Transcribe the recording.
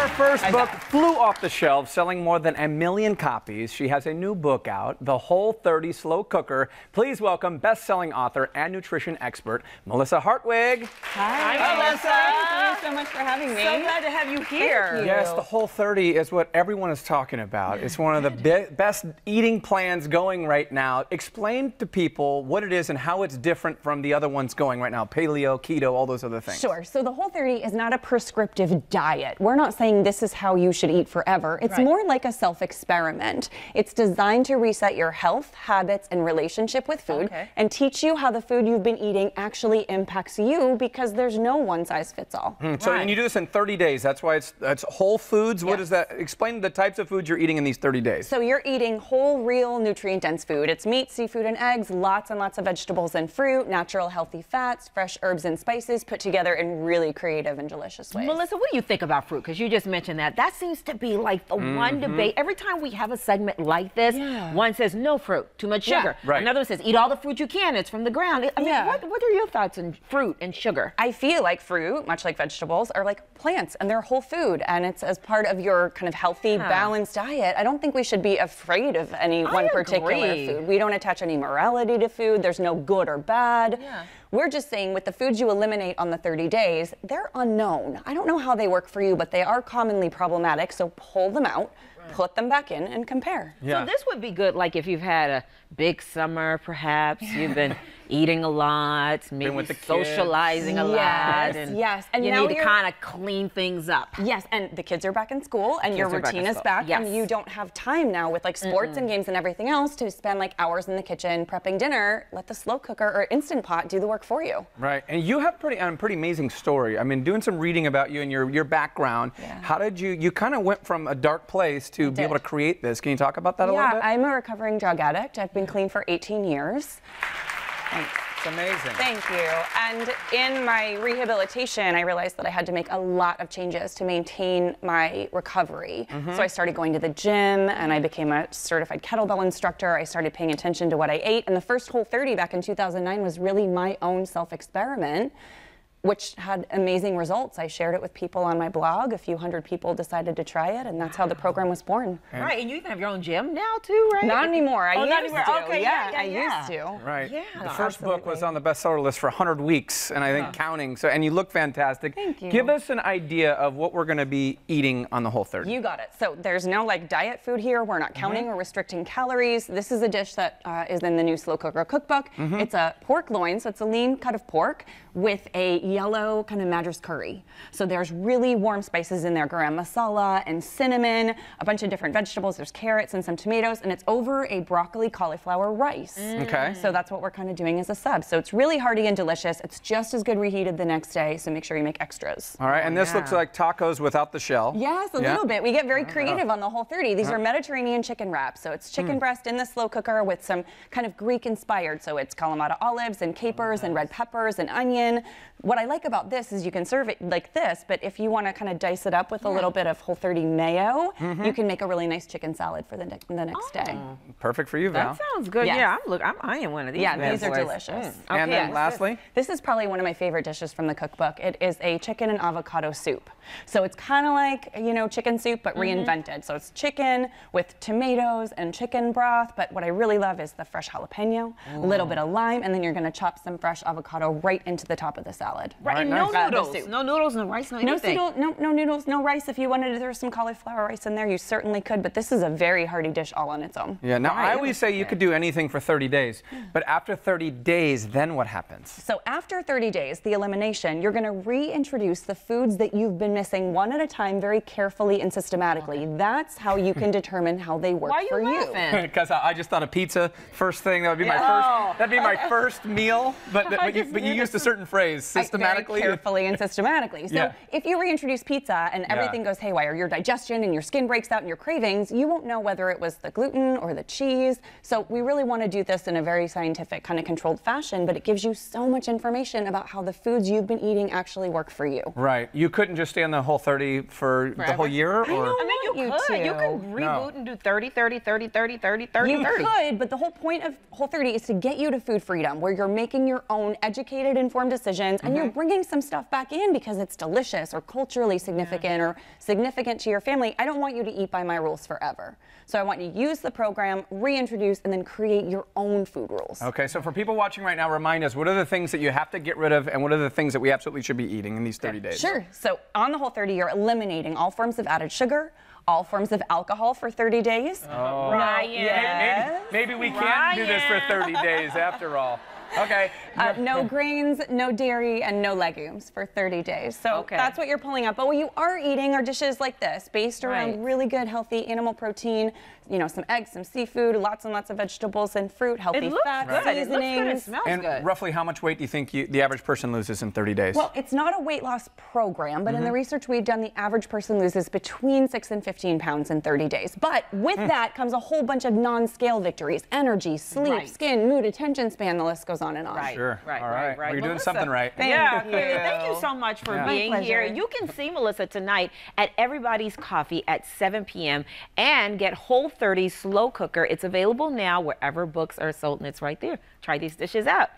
her first book flew off the shelves, selling more than 1 million copies. She has a new book out, The Whole30 Slow Cooker. Please welcome best-selling author and nutrition expert, Melissa Hartwig. Hi, Melissa. Thank you so much for having me. So glad to have you here. Yes, The Whole30 is what everyone is talking about. It's one of the best eating plans going right now. Explain to people what it is and how it's different from the other ones going right now, paleo, keto, all those other things. Sure. So the Whole30 is not a prescriptive diet. We're not saying this is how you should eat forever. It's more like a self-experiment. It's designed to reset your health, habits, and relationship with food and teach you how the food you've been eating actually impacts you, because there's no one size fits all. So and you do this in 30 days. That's why it's whole foods. What is that? Explain the types of foods you're eating in these 30 days. So you're eating whole, real, nutrient-dense food. It's meat, seafood, and eggs, lots and lots of vegetables and fruit, natural healthy fats, fresh herbs and spices put together in really creative and delicious ways. Melissa, what do you think about fruit? Because you just mentioned that. That seems to be like the one debate. Every time we have a segment like this, one says no fruit, too much sugar. Another one says eat all the fruit you can, it's from the ground. I mean, what are your thoughts on fruit and sugar? I feel like fruit, much like vegetables, are like plants, and they're whole food, and it's as part of your kind of healthy, balanced diet. I don't think we should be afraid of any one particular food. We don't attach any morality to food. There's no good or bad. We're just saying with the foods you eliminate on the 30 days, they're unknown. I don't know how they work for you, but they are commonly problematic, so pull them out, put them back in, and compare. So this would be good, like if you've had a big summer, perhaps, you've been eating a lot, maybe with the socializing a lot, and and you now need to kind of clean things up. Yes, and the kids are back in school, and your routine is back, and you don't have time now with like sports and games and everything else to spend like hours in the kitchen prepping dinner. Let the slow cooker or Instant Pot do the work for you. Right, and you have pretty amazing story. I mean, doing some reading about you and your background. How did you kind of went from a dark place to be able to create this? Can you talk about that a little bit? I'm a recovering drug addict. I've been clean for 18 years. Thanks. It's amazing. Thank you. And in my rehabilitation, I realized that I had to make a lot of changes to maintain my recovery. So I started going to the gym, and I became a certified kettlebell instructor. I started paying attention to what I ate. And the first Whole30 back in 2009 was really my own self-experiment, which had amazing results. I shared it with people on my blog. A few hundred people decided to try it, and that's how the program was born. Right, and you even have your own gym now too, right? Not anymore. I used to. Okay, I used to. Right. The first book was on the bestseller list for 100 weeks, and I think counting. So, and you look fantastic. Thank you. Give us an idea of what we're going to be eating on the Whole30. You got it. So there's no like diet food here. We're not counting or restricting calories. This is a dish that is in the new Slow Cooker cookbook. It's a pork loin, so it's a lean cut of pork with a yellow kind of Madras curry. So there's really warm spices in there, garam masala and cinnamon, a bunch of different vegetables. There's carrots and some tomatoes, and it's over a broccoli cauliflower rice. Okay. So that's what we're kind of doing as a sub. So it's really hearty and delicious. It's just as good reheated the next day, so make sure you make extras. All right, and this looks like tacos without the shell. Yes, a little bit. We get very creative on the Whole30. These are Mediterranean chicken wraps. So it's chicken breast in the slow cooker with some kind of Greek inspired. So it's Kalamata olives and capers and red peppers and onion. What I like about this is you can serve it like this, but if you want to kind of dice it up with a little bit of Whole30 mayo, you can make a really nice chicken salad for the next day. Perfect for you, Val. That sounds good. Yeah, I'm eyeing one of these. Yeah, these are delicious. And then lastly? This is probably one of my favorite dishes from the cookbook. It is a chicken and avocado soup. So it's kind of like, you know, chicken soup, but reinvented. So it's chicken with tomatoes and chicken broth, but what I really love is the fresh jalapeno, a little bit of lime, and then you're going to chop some fresh avocado right into the top of the salad. Right, and no noodles. No noodles, no rice, no anything. No noodles, no rice. If you wanted to throw some cauliflower rice in there, you certainly could, but this is a very hearty dish all on its own. Yeah, now I always say you could do anything for 30 days, but after 30 days, then what happens? So after 30 days, the elimination, you're going to reintroduce the foods that you've been missing one at a time very carefully and systematically. That's how you can determine how they work for you. Because I just thought a pizza first thing, that would be my first, that'd be my first meal, but you used a certain phrase, systematically. Very carefully and systematically. So if you reintroduce pizza and everything goes haywire, your digestion and your skin breaks out and your cravings, you won't know whether it was the gluten or the cheese. So we really want to do this in a very scientific, kind of controlled fashion, but it gives you so much information about how the foods you've been eating actually work for you. Right. You couldn't just stay on the Whole30 for the whole year? Or? I mean, you could. You could reboot and do 30, 30, 30, 30, 30, 30, You could, but the whole point of Whole30 is to get you to food freedom, where you're making your own educated, informed decisions, and you're bringing some stuff back in because it's delicious or culturally significant or significant to your family, I don't want you to eat by my rules forever. So I want you to use the program, reintroduce, and then create your own food rules. Okay, so for people watching right now, remind us, what are the things that you have to get rid of and what are the things that we absolutely should be eating in these 30 days? Sure. So on the Whole30, you're eliminating all forms of added sugar, all forms of alcohol for 30 days. Oh. Ryan. Maybe we can't do this for 30 days after all. Okay. No grains, no dairy, and no legumes for 30 days. So that's what you're pulling out. But what you are eating are dishes like this, based around really good, healthy animal protein, you know, some eggs, some seafood, lots and lots of vegetables and fruit, healthy fats, seasonings. It looks good. It smells and good. Roughly how much weight do you think the average person loses in 30 days? Well, it's not a weight loss program, but in the research we've done, the average person loses between 6 and 15 pounds in 30 days. But with that comes a whole bunch of non-scale victories: energy, sleep, skin, mood, attention span, the list goes on and on. Sure. All right. Well, you're doing Melissa, something right. Thank you so much for being here. pleasure. You can see Melissa tonight at Everybody's Coffee at 7 p.m. and get Whole30 Slow Cooker. It's available now wherever books are sold, and it's right there. Try these dishes out.